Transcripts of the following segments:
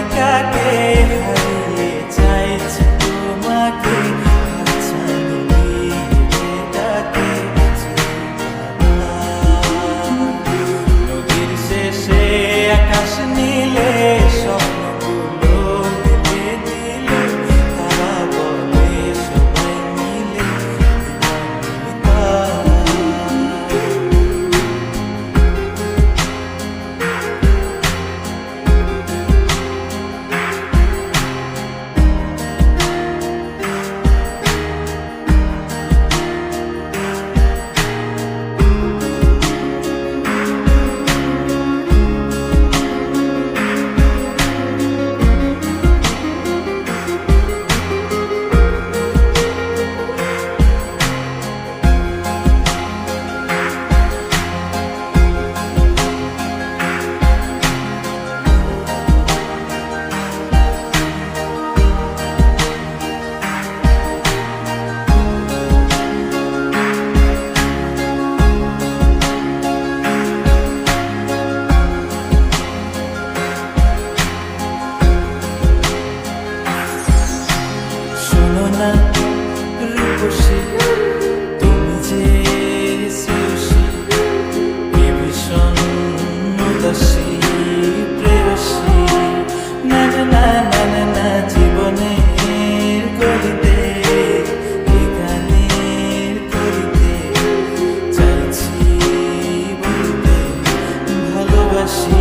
নায়িকাকে হারিয়ে চাইছি তোমাকে, আচ্ছা নিয়ে ডাকে নদীর শেষে আকাশ নীলে স্বপ্নগুলো দিলে দিলে, তারা বলে সবাই মিলে রূপসী তুমি যে শ্রেয়সী, এ ভীষণ উদাসী প্রেয়সী, না না না না না না জীবনের গলিতে এই গানের কলিতে চাইছি বলতে ভালোবাসি।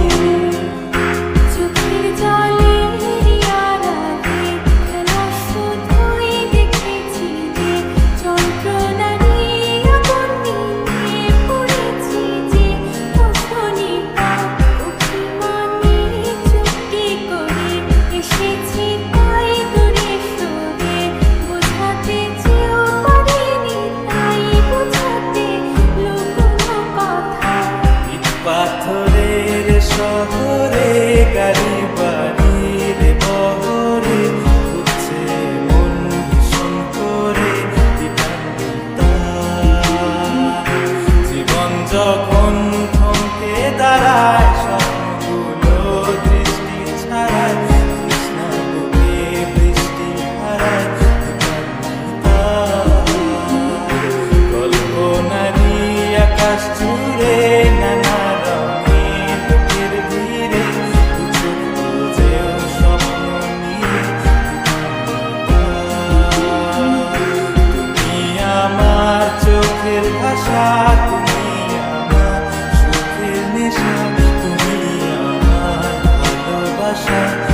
পাথরের শহরে গাড়ি বাড়ির বহরে ঘুরছে মন ভীষণ করে, জীবন যখন থমকে দাঁড়ায় স্বপ্নগুলো দৃষ্টি ছাড়ায়, কৃষ্ণা বুকে বৃষ্টি হারায় কল্পনারি আকাশ জুড়ে নানা চোখের ভাষা, তুমি আমার সুখের নেশা, তুমি আমার ভালোবাসা।